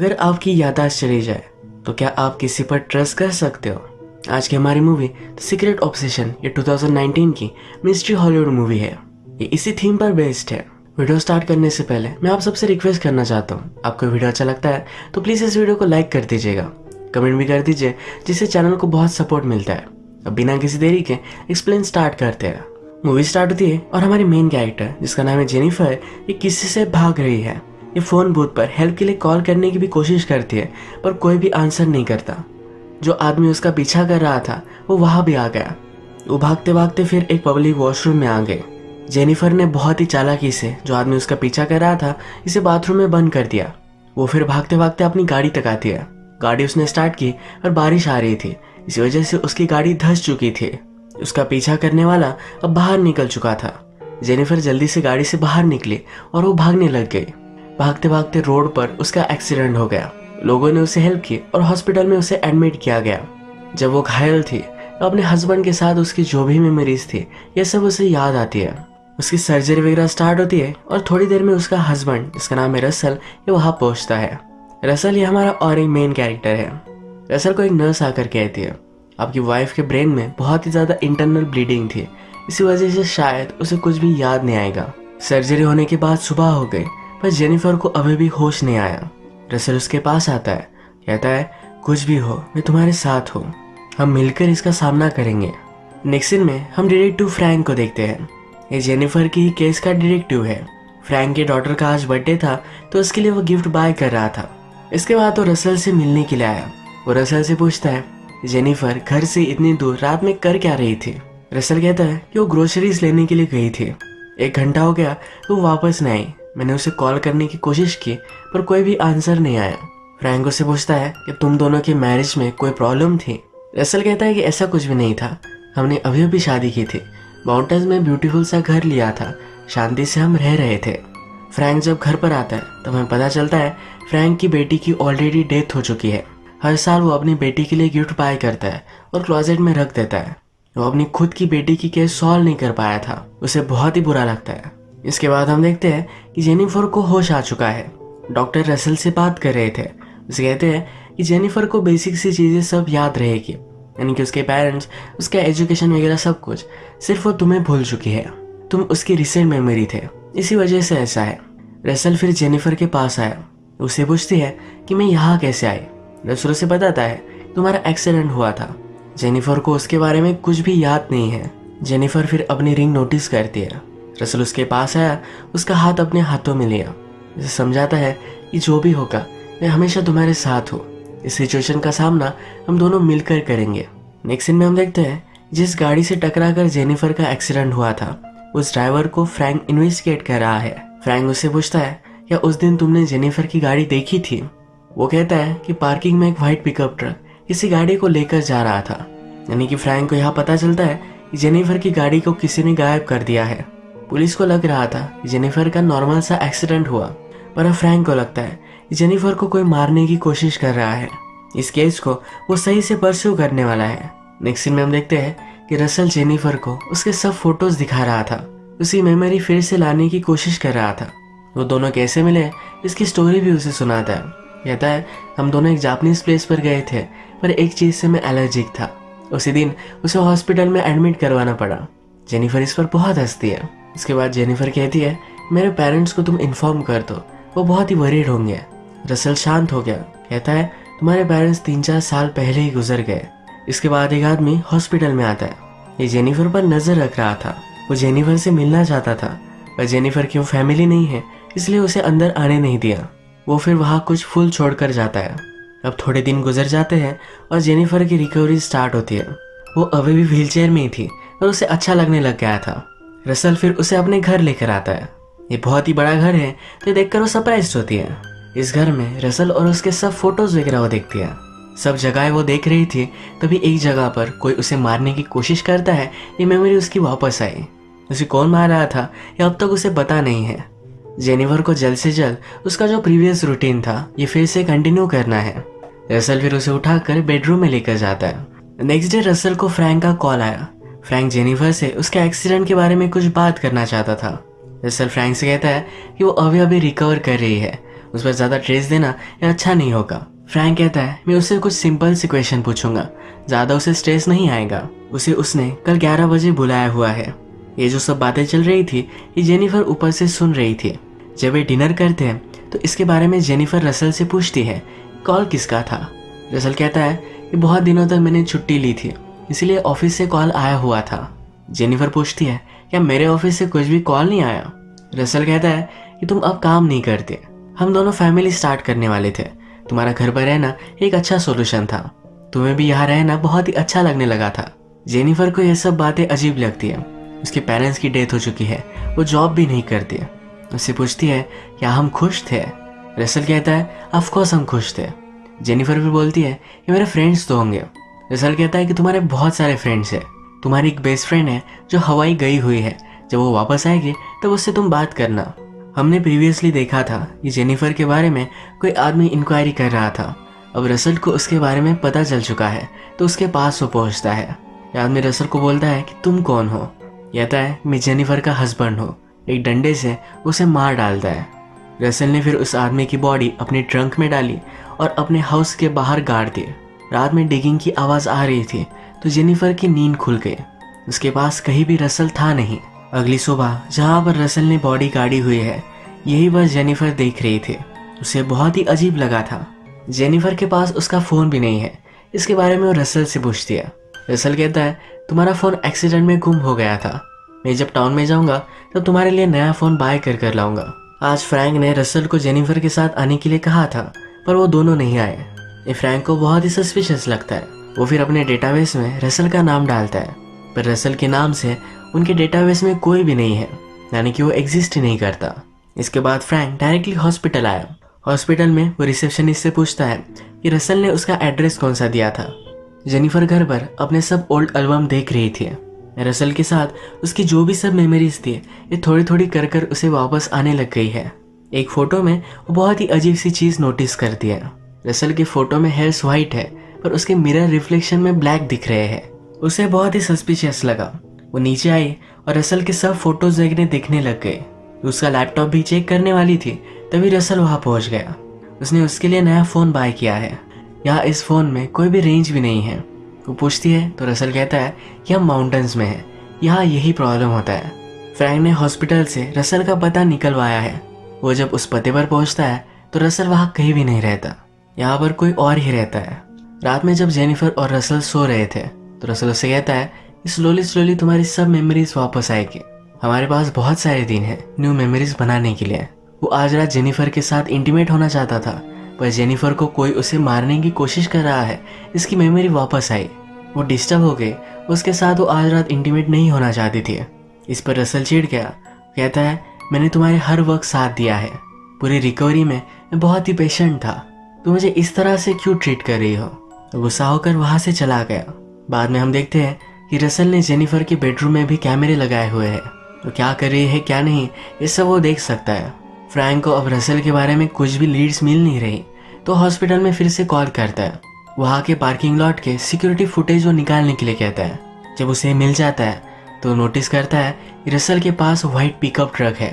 अगर आपकी याददाश्त चली जाए तो क्या आप किसी पर ट्रस्ट कर सकते हो? आज की हमारी मूवी द सीक्रेट ऑब्सेशन ये 2019 की मिस्ट्री हॉलीवुड मूवी है। ये इसी थीम पर बेस्ड है। वीडियो स्टार्ट करने से पहले मैं आप सबसे रिक्वेस्ट करना चाहता हूँ, आपको वीडियो अच्छा लगता है तो प्लीज़ इस वीडियो को लाइक कर दीजिएगा, कमेंट भी कर दीजिए, जिससे चैनल को बहुत सपोर्ट मिलता है। अब बिना किसी देरी के एक्सप्लेन स्टार्ट करते हैं। मूवी स्टार्ट होती है और हमारी मेन कैरेक्टर जिसका नाम है जेनिफर, ये किसी से भाग रही है। ये फोन बूथ पर हेल्प के लिए कॉल करने की भी कोशिश करती है पर कोई भी आंसर नहीं करता। जो आदमी उसका पीछा कर रहा था वो वहां भी आ गया। वो भागते भागते फिर एक पब्लिक वॉशरूम में आ गए। जेनिफर ने बहुत ही चालाकी से जो आदमी उसका पीछा कर रहा था इसे बाथरूम में बंद कर दिया। वो फिर भागते भागते अपनी गाड़ी तक आती है। गाड़ी उसने स्टार्ट की और बारिश आ रही थी, इसी वजह से उसकी गाड़ी धंस चुकी थी। उसका पीछा करने वाला अब बाहर निकल चुका था। जेनिफर जल्दी से गाड़ी से बाहर निकली और वो भागने लग गई। भागते भागते रोड पर उसका एक्सीडेंट हो गया। लोगों ने उसे हेल्प की और हॉस्पिटल में उसे एडमिट किया गया। जब वो घायल थी तो अपने हस्बैंड के साथ उसकी जो भी मेमोरीज थी ये सब उसे याद आती है। उसकी सर्जरी वगैरह स्टार्ट होती है और थोड़ी देर में उसका हस्बैंड जिसका नाम है रसल ये वहां पहुंचता है। रसल ये हमारा और एक मेन कैरेक्टर है। रसल को एक नर्स आकर कहती है आपकी वाइफ के ब्रेन में बहुत ही ज्यादा इंटरनल ब्लीडिंग थी, इसी वजह से शायद उसे कुछ भी याद नहीं आएगा। सर्जरी होने के बाद सुबह हो गई पर जेनिफर को अभी भी होश नहीं आया। रसल उसके पास आता है, कहता है कुछ भी हो मैं तुम्हारे साथ हूँ, हम मिलकर इसका सामना करेंगे। नेक्स्ट सीन में हम डिटेक्टिव फ्रैंक को देखते हैं। ये जेनिफर की केस का डिटेक्टिव है। फ्रैंक के डॉटर का आज बर्थडे था तो उसके लिए वो गिफ्ट बाय कर रहा था। इसके बाद वो रसल से मिलने के लिए आया। वो रसल से पूछता है जेनिफर घर से इतनी दूर रात में कर क्या रही थी? रसल कहता है कि वो ग्रोसरीज लेने के लिए गई थी। 1 घंटा हो गया तो वो वापस नहीं आई। मैंने उसे कॉल करने की कोशिश की पर कोई भी आंसर नहीं आया। फ्रैंक उससे पूछता है कि तुम दोनों के मैरिज में कोई प्रॉब्लम थी? रसल कहता है कि ऐसा कुछ भी नहीं था, हमने अभी अभी शादी की थी, माउंटेन्स में ब्यूटीफुल सा घर लिया था, शांति से हम रह रहे थे। फ्रैंक जब घर पर आता है तब हमें पता चलता है फ्रैंक की बेटी की ऑलरेडी डेथ हो चुकी है। हर साल वो अपनी बेटी के लिए गिफ्ट बाय करता है और क्लोजेट में रख देता है। वो अपनी खुद की बेटी की केस सॉल्व नहीं कर पाया था, उसे बहुत ही बुरा लगता है। इसके बाद हम देखते हैं कि जेनिफर को होश आ चुका है। डॉक्टर रसल से बात कर रहे थे। उसे कहते हैं कि जेनिफर को बेसिक सी चीज़ें सब याद रहेगी, यानी कि उसके पेरेंट्स, उसका एजुकेशन वगैरह सब कुछ, सिर्फ वो तुम्हें भूल चुकी है। तुम उसकी रिसेंट मेमोरी थे, इसी वजह से ऐसा है। रसल फिर जेनिफर के पास आया। उससे पूछती है कि मैं यहाँ कैसे आई। रसल उसे बताता है तुम्हारा एक्सीडेंट हुआ था। जेनिफर को उसके बारे में कुछ भी याद नहीं है। जेनिफर फिर अपनी रिंग नोटिस करती है। रसल उसके पास आया, उसका हाथ अपने हाथों में लिया, उसे समझाता है कि जो भी होगा मैं हमेशा तुम्हारे साथ हूँ, इस सिचुएशन का सामना हम दोनों मिलकर करेंगे। नेक्स्ट सीन में हम देखते हैं जिस गाड़ी से टकराकर जेनिफर का एक्सीडेंट हुआ था उस ड्राइवर को फ्रैंक इन्वेस्टिगेट कर रहा है। फ्रैंक उससे पूछता है क्या उस दिन तुमने जेनिफर की गाड़ी देखी थी? वो कहता है कि पार्किंग में एक व्हाइट पिकअप ट्रक किसी गाड़ी को लेकर जा रहा था। यानी कि फ्रैंक को यहाँ पता चलता है कि जेनिफर की गाड़ी को किसी ने गायब कर दिया है। पुलिस को लग रहा था कि जेनिफर का नॉर्मल सा एक्सीडेंट हुआ, पर अब फ्रैंक को लगता है कि जेनिफर को कोई मारने की कोशिश कर रहा है। इस केस को वो सही से परस्यू करने वाला है। नेक्स्ट सीन में हम देखते हैं कि रसल जेनिफर को उसके सब फोटोज दिखा रहा था, उसकी मेमोरी फिर से लाने की कोशिश कर रहा था। वो दोनों कैसे मिले इसकी स्टोरी भी उसे सुनाता है। कहता है हम दोनों एक जापानीज प्लेस पर गए थे पर एक चीज से मैं एलर्जिक था। उसी दिन उसे हॉस्पिटल में एडमिट करवाना पड़ा। जेनिफर इस पर बहुत हंसती है। इसके बाद जेनिफर कहती है मेरे पेरेंट्स को तुम इन्फॉर्म कर दो, वो बहुत ही वरीड होंगे। रसल शांत हो गया, कहता है तुम्हारे पेरेंट्स 3-4 साल पहले ही गुजर गए। इसके बाद एक आदमी हॉस्पिटल में आता है। ये जेनिफर पर नजर रख रहा था। वो जेनिफर से मिलना चाहता था पर जेनिफर की वो फैमिली नहीं है इसलिए उसे अंदर आने नहीं दिया। वो फिर वहाँ कुछ फूल छोड़कर जाता है। अब थोड़े दिन गुजर जाते हैं और जेनिफर की रिकवरी स्टार्ट होती है। वो अभी भी व्हीलचेयर में ही थी और उसे अच्छा लगने लग गया था। रसल फिर उसे अपने घर लेकर आता है। ये बहुत ही बड़ा घर है तो देखकर वो सरप्राइज्ड होती है। इस घर में रसल और उसके सब फोटोज वगैरह वो देखती है। सब जगह वो देख रही थी तभी एक जगह पर कोई उसे मारने की कोशिश करता है। ये मेमोरी उसकी वापस आई। उसे कौन मार रहा था ये अब तक उसे पता नहीं है। जेनिफर को जल्द से जल्द उसका जो प्रीवियस रूटीन था ये फिर से कंटिन्यू करना है। रसल फिर उसे उठाकर बेडरूम में लेकर जाता है। नेक्स्ट डे रसल को फ्रैंक का कॉल आया। फ्रैंक जेनिफर से उसके एक्सीडेंट के बारे में कुछ बात करना चाहता था। रसल फ्रैंक से कहता है कि वो अभी अभी रिकवर कर रही है, उस पर ज़्यादा ट्रेस देना ये अच्छा नहीं होगा। फ्रैंक कहता है मैं उससे कुछ सिंपल सी क्वेश्चन पूछूंगा, ज़्यादा उसे स्ट्रेस नहीं आएगा। उसे उसने कल 11 बजे बुलाया हुआ है। ये जो सब बातें चल रही थी ये जेनिफर ऊपर से सुन रही थी। जब वे डिनर करते हैं तो इसके बारे में जेनिफर रसल से पूछती है कॉल किसका था। रसल कहता है कि बहुत दिनों तक मैंने छुट्टी ली थी, इसलिए ऑफिस से कॉल आया हुआ था। जेनिफर पूछती है क्या मेरे ऑफिस से कुछ भी कॉल नहीं आया। रसल कहता है कि तुम अब काम नहीं करते, हम दोनों फैमिली स्टार्ट करने वाले थे, तुम्हारा घर पर रहना एक अच्छा सोल्यूशन था, तुम्हें भी यहाँ रहना बहुत ही अच्छा लगने लगा था। जेनिफर को यह सब बातें अजीब लगती है। उसके पेरेंट्स की डेथ हो चुकी है, वो जॉब भी नहीं करती है। उससे पूछती है क्या हम खुश थे। रसल कहता है ऑफ कोर्स हम खुश थे। जेनिफर भी बोलती है कि मेरे फ्रेंड्स तो होंगे। रसल कहता है कि तुम्हारे बहुत सारे फ्रेंड्स हैं, तुम्हारी एक बेस्ट फ्रेंड है जो हवाई गई हुई है, जब वो वापस आएगी तब उससे तुम बात करना। हमने प्रीवियसली देखा था कि जेनिफर के बारे में कोई आदमी इंक्वायरी कर रहा था। अब रसल को उसके बारे में पता चल चुका है तो उसके पास वो पहुंचता है। आदमी रसल को बोलता है कि तुम कौन हो। कहता है मैं जेनिफर का हस्बैंड हूँ। एक डंडे से उसे मार डालता है। रसल ने फिर उस आदमी की बॉडी अपने ट्रंक में डाली और अपने हाउस के बाहर गाड़ दी। रात में डिगिंग की आवाज़ आ रही थी तो जेनिफर की नींद खुल गई। उसके पास कहीं भी रसल था नहीं। अगली सुबह जहाँ पर रसल ने बॉडी गाड़ी हुई है यही बस जेनिफर देख रही थी। उसे बहुत ही अजीब लगा था। जेनिफर के पास उसका फ़ोन भी नहीं है। इसके बारे में वो रसल से पूछती है। रसल कहता है तुम्हारा फ़ोन एक्सीडेंट में गुम हो गया था, मैं जब टाउन में जाऊंगा तब तुम्हारे लिए नया फ़ोन बाय कर लाऊंगा। आज फ्रैंक ने रसल को जेनिफर के साथ आने के लिए कहा था पर वो दोनों नहीं आए। ये फ्रैंक को बहुत ही सस्पिशियस लगता है। वो फिर अपने डेटाबेस में रसल का नाम डालता है पर रसल के नाम से उनके डेटाबेस में कोई भी नहीं है, यानी कि वो एग्जिस्ट ही नहीं करता। इसके बाद फ्रैंक डायरेक्टली हॉस्पिटल आया। हॉस्पिटल में वो रिसेप्शनिस्ट से पूछता है कि रसल ने उसका एड्रेस कौन सा दिया था। जेनिफर घर पर अपने सब ओल्ड एल्बम देख रही थी। रसल के साथ उसकी जो भी सब मेमोरीज थी ये थोड़ी थोड़ी कर कर उसे वापस आने लग गई है। एक फोटो में वो बहुत ही अजीब सी चीज़ नोटिस करती है। रसल के फोटो में हेयर्स वाइट है पर उसके मिरर रिफ्लेक्शन में ब्लैक दिख रहे हैं। उसे बहुत ही सस्पिशियस लगा। वो नीचे आई और रसल के सब फोटोज देखने लग गई। उसका लैपटॉप भी चेक करने वाली थी तभी रसल वहाँ पहुँच गया। उसने उसके लिए नया फ़ोन बाय किया है। यहाँ इस फ़ोन में कोई भी रेंज भी नहीं है। वो पूछती है तो रसल कहता है कि हम माउंटेन्स में हैं, यहाँ यही प्रॉब्लम होता है। फ्रैंक ने हॉस्पिटल से रसल का पता निकलवाया है। वो जब उस पते पर पहुँचता है तो रसल वहाँ कहीं भी नहीं रहता, यहाँ पर कोई और ही रहता है। रात में जब जेनिफर और रसल सो रहे थे तो रसल उससे कहता है स्लोली स्लोली तुम्हारी सब मेमोरीज वापस आएगी। हमारे पास बहुत सारे दिन हैं न्यू मेमोरीज बनाने के लिए। वो आज रात जेनिफर के साथ इंटीमेट होना चाहता था पर जेनिफर को कोई उसे मारने की कोशिश कर रहा है, इसकी मेमोरी वापस आई। वो डिस्टर्ब हो गई। उसके साथ वो आज रात इंटीमेट नहीं होना चाहती थी। इस पर रसल चिढ़ गया। कहता है मैंने तुम्हारे हर वक्त साथ दिया है, पूरी रिकवरी में मैं बहुत ही पेशेंट था, तो मुझे इस तरह से क्यों ट्रीट कर रही हो। गुस्सा होकर वहाँ से चला गया। बाद में हम देखते हैं कि रसल ने जेनिफर के बेडरूम में भी कैमरे लगाए हुए हैं, तो क्या कर रही है क्या नहीं ये सब वो देख सकता है। फ्रैंक को अब रसल के बारे में कुछ भी लीड्स मिल नहीं रही तो हॉस्पिटल में फिर से कॉल करता है। वहाँ के पार्किंग लॉट के सिक्योरिटी फुटेज वो निकालने के लिए कहता है। जब उसे मिल जाता है तो नोटिस करता है कि रसल के पास व्हाइट पिकअप ट्रक है।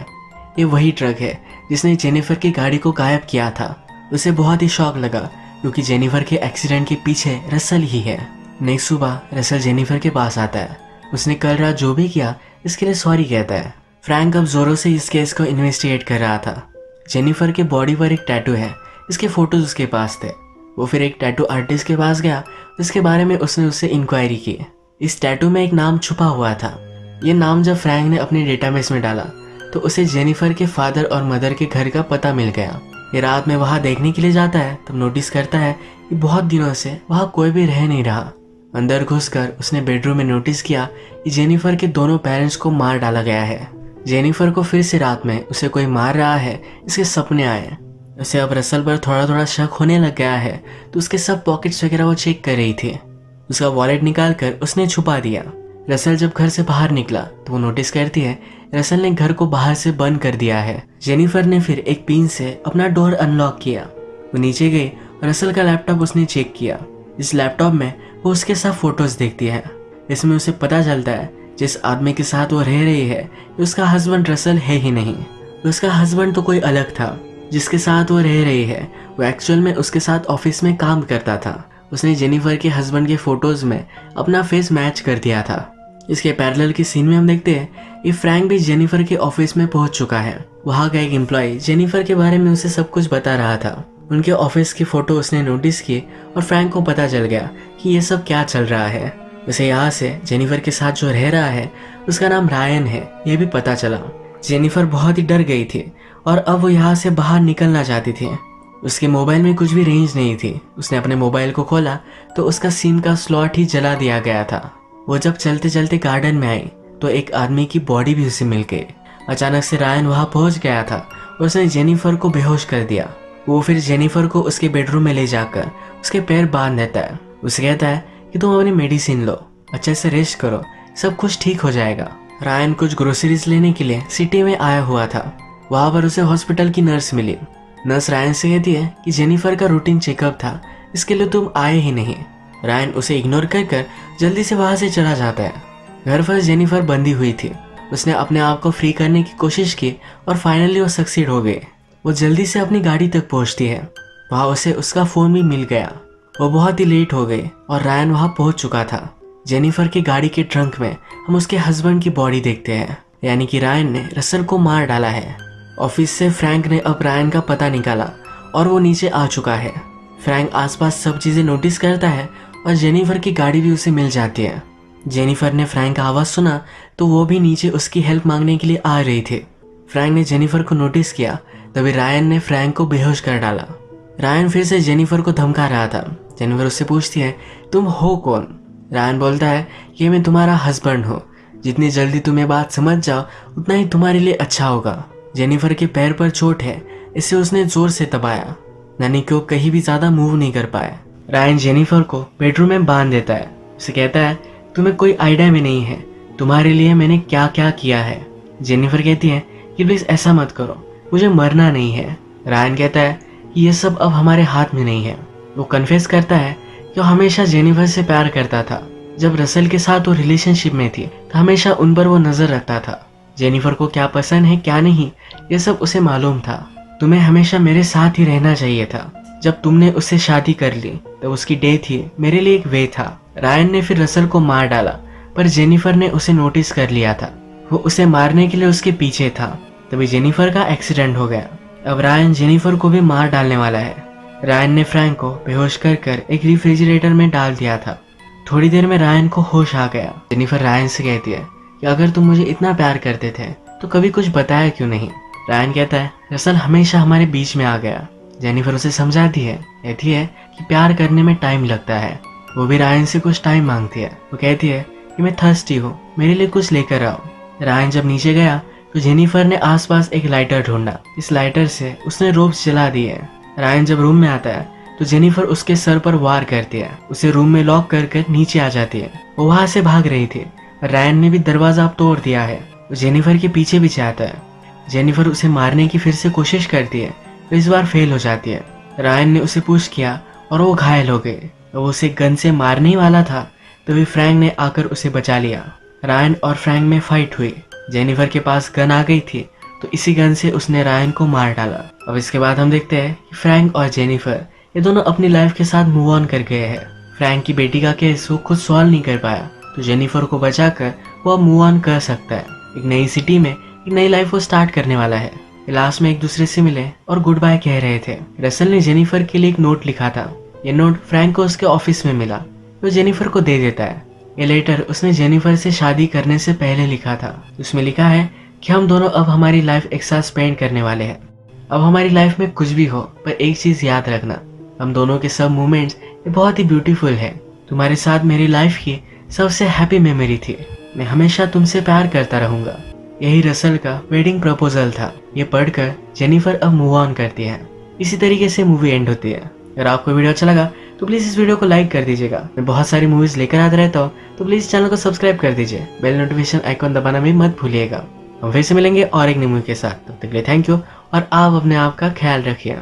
ये वही ट्रक है जिसने जेनिफर की गाड़ी को गायब किया था। उसे बहुत ही शॉक लगा क्योंकि जेनिफर के एक्सीडेंट के पीछे रसल ही है। नेक्स्ट सुबह रसल जेनिफर के पास आता है। उसने कल रात जो भी किया इसके लिए सॉरी कहता है। फ्रैंक अब जोरों से इस केस को इन्वेस्टिगेट कर रहा था। जेनिफर के बॉडी पर एक टैटू है, इसके फोटोज उसके पास थे। वो फिर एक टैटू आर्टिस्ट के पास गया, इसके बारे में उसने उससे इंक्वायरी की। इस टैटू में एक नाम छुपा हुआ था। ये नाम जब फ्रैंक ने अपने डेटाबेस में डाला तो उसे जेनिफर के फादर और मदर के घर का पता मिल गया। ये रात में वहाँ देखने के लिए जाता है तब नोटिस करता है कि बहुत दिनों से वहाँ कोई भी रह नहीं रहा। अंदर घुसकर उसने बेडरूम में नोटिस किया कि जेनिफर के दोनों पेरेंट्स को मार डाला गया है। जेनिफर को फिर से रात में उसे कोई मार रहा है इसके सपने आए। उसे अब रसल पर थोड़ा थोड़ा शक होने लग गया है तो उसके सब पॉकेट्स वगैरह वो चेक कर रही थी। उसका वॉलेट निकाल कर उसने छुपा दिया। रसल जब घर से बाहर निकला तो वो नोटिस करती है रसल ने घर को बाहर से बंद कर दिया है। जेनिफर ने फिर एक पिन से अपना डोर अनलॉक किया। वो नीचे गई और रसल का लैपटॉप उसने चेक किया। इस लैपटॉप में वो उसके साथ फोटोज देखती है। इसमें उसे पता चलता है जिस आदमी के साथ वो रह रही है उसका हस्बैंड रसल है ही नहीं, उसका हस्बैंड तो कोई अलग था। जिसके साथ वो रह रही है वो एक्चुअल में उसके साथ ऑफिस में काम करता था। उसने जेनिफर के हस्बैंड के फोटोज में अपना फेस मैच कर दिया था। इसके पैरेलल की सीन में हम देखते हैं कि फ्रैंक भी जेनिफर के ऑफिस में पहुंच चुका है। वहां का एक एम्प्लॉय जेनिफर के बारे में उसे सब कुछ बता रहा था। उनके ऑफिस की फोटो उसने नोटिस की और फ्रैंक को पता चल गया कि ये सब क्या चल रहा है। उसे यहाँ से जेनिफर के साथ जो रह रहा है उसका नाम रायन है, ये भी पता चला। जेनिफर बहुत ही डर गई थी और अब वो यहाँ से बाहर निकलना चाहती थी। उसके मोबाइल में कुछ भी रेंज नहीं थी। उसने अपने मोबाइल को खोला तो उसका सिम का स्लॉट ही जला दिया गया था। वो जब चलते चलते गार्डन में आई तो एक आदमी की बॉडी भी उसे मिल गई। अचानक से रायन वहां पहुंच गया था और उसने जेनिफर को बेहोश कर दिया। वो फिर जेनिफर को उसके बेडरूम में ले जाकर उसके पैर बांध देता है। उसे कहता है कि तुम अपनी मेडिसिन लो, अच्छे से रेस्ट करो, सब कुछ ठीक हो जाएगा। रायन कुछ ग्रोसरीज लेने के लिए सिटी में आया हुआ था। वहां पर उसे हॉस्पिटल की नर्स मिली। नर्स रायन से कहती है कि जेनिफर का रूटीन चेकअप था, इसके लिए तुम आए ही नहीं। रायन उसे इग्नोर कर जल्दी से वहां से चला जाता है। घर पर जेनिफर बंधी हुई थी। उसने अपने आप को फ्री करने की कोशिश की और फाइनली वो सक्सीड हो गई। वो जल्दी से अपनी गाड़ी तक पहुंचती है। वहां उसे उसका फोन भी मिल गया। वो बहुत ही लेट हो गई और रायन वहां पहुंच चुका था। जेनिफर की गाड़ी के ट्रंक में हम उसके हस्बैंड की बॉडी देखते हैं, यानी कि रायन ने रसल को मार डाला है। ऑफिस से फ्रैंक ने अब रायन का पता निकाला और वो नीचे आ चुका है। फ्रैंक आसपास सब चीजें नोटिस करता है और जेनिफर की गाड़ी भी उसे मिल जाती है। जेनिफर ने फ्रैंक का आवाज सुना तो वो भी नीचे उसकी हेल्प मांगने के लिए आ रही थी। फ्रैंक ने जेनिफर को नोटिस किया, तभी रायन ने फ्रैंक को बेहोश कर डाला। रायन फिर से जेनिफर को धमका रहा था। जेनिफर उससे पूछती है, तुम हो कौन? रायन बोलता है कि मैं तुम्हारा हस्बैंड हूँ, जितनी जल्दी तुम्हें बात समझ जाओ उतना ही तुम्हारे लिए अच्छा होगा। जेनिफर के पैर पर चोट है, इसे उसने जोर से दबाया, यानी कि वो कहीं भी ज्यादा मूव नहीं कर पाए। रायन जेनिफर को बेडरूम में बांध देता है। उसे कहता है, तुम्हें कोई आइडिया भी नहीं है तुम्हारे लिए मैंने क्या क्या किया है। जेनिफर कहती है कि प्लीज ऐसा मत करो, मुझे मरना नहीं है। रायन कहता है कि ये सब अब हमारे हाथ में नहीं है। वो कन्फेस करता है कि वो हमेशा जेनिफर से प्यार करता था। जब रसल के साथ वो रिलेशनशिप में थी तो हमेशा उन पर वो नजर रखता था। जेनिफर को क्या पसंद है क्या नहीं ये सब उसे मालूम था। तुम्हें हमेशा मेरे साथ ही रहना चाहिए था। जब तुमने उससे शादी कर ली तो उसकी डेथ ही मेरे लिए एक वे था। रायन ने फिर रसल को मार डाला, पर जेनिफर ने उसे नोटिस कर लिया था। वो उसे मारने के लिए उसके पीछे था। तभी जेनिफर का एक्सीडेंट हो गया। अब रायन जेनिफर को भी मार डालने वाला है। रायन ने फ्रैंक को बेहोश कर एक रेफ्रिजरेटर में डाल दिया था। थोड़ी देर में रायन को होश आ गया। जेनिफर रायन से कहती है कि अगर तुम मुझे इतना प्यार करते थे तो कभी कुछ बताया क्यों नहीं? रायन कहता है, रसल हमेशा हमारे बीच में आ गया। जेनिफर उसे समझाती है, कहती है कि प्यार करने में टाइम लगता है। वो भी रायन से कुछ टाइम मांगती है। वो कहती है कि मैं थर्स्टी हूँ, मेरे लिए कुछ लेकर आओ। रायन जब नीचे गया तो जेनिफर ने आसपास एक लाइटर ढूंढा। इस लाइटर से उसने रोप्स जला दिए। रायन जब रूम में आता है तो जेनिफर उसके सर पर वार करती है। उसे रूम में लॉक कर नीचे आ जाती है। वो वहां से भाग रही थी। रायन ने भी दरवाजा अब तोड़ दिया है। वो जेनिफर के पीछे भी जाता है। जेनिफर उसे मारने की फिर से कोशिश करती है तो इस बार फेल हो जाती है। रायन ने उसे पुश किया और वो घायल हो गई। वो उसे गन से मारने ही वाला था तभी फ्रैंक ने आकर उसे बचा लिया। रायन और फ्रैंक में फाइट हुई। जेनिफर के पास गन आ गई थी तो इसी गन से उसने रायन को मार डाला। अब इसके बाद हम देखते हैं कि फ्रैंक और जेनिफर ये दोनों अपनी लाइफ के साथ मूव ऑन कर गए हैं। फ्रैंक की बेटी का केस वो खुद सॉल्व नहीं कर पाया तो जेनिफर को बचाकर वो अब मूव ऑन कर सकता है। एक नई सिटी में एक नई लाइफ वो स्टार्ट करने वाला है। लास्ट में एक दूसरे से मिले और गुड बाय कह रहे थे। रसल ने जेनिफर के लिए एक नोट लिखा था। ये नोट फ्रैंक को उसके ऑफिस में मिला। वो जेनिफर को दे देता है। ये लेटर उसने जेनिफर से शादी करने से पहले लिखा था। उसमें लिखा है कि हम दोनों अब हमारी लाइफ एक साथ स्पेंड करने वाले हैं। अब हमारी लाइफ में कुछ भी हो पर एक चीज याद रखना, हम दोनों के सब मोमेंट्स ये बहुत ही ब्यूटीफुल है। तुम्हारे साथ मेरी लाइफ की सबसे हैप्पी मेमोरी थी। मैं हमेशा तुमसे प्यार करता रहूंगा। यही रसल का वेडिंग प्रपोजल था। ये पढ़कर जेनिफर अब मूव ऑन करती है। इसी तरीके से मूवी एंड होती है। अगर आपको वीडियो अच्छा लगा तो प्लीज इस वीडियो को लाइक कर दीजिएगा। मैं बहुत सारी मूवीज लेकर आता रहता हूँ तो प्लीज चैनल को सब्सक्राइब कर दीजिए। बेल नोटिफिकेशन आइकॉन दबाना भी मत भूलिएगा। हम फिर से मिलेंगे और एक न्यू मूवी के साथ। तब तक के लिए थैंक यू और आप अपने आप का ख्याल रखिए।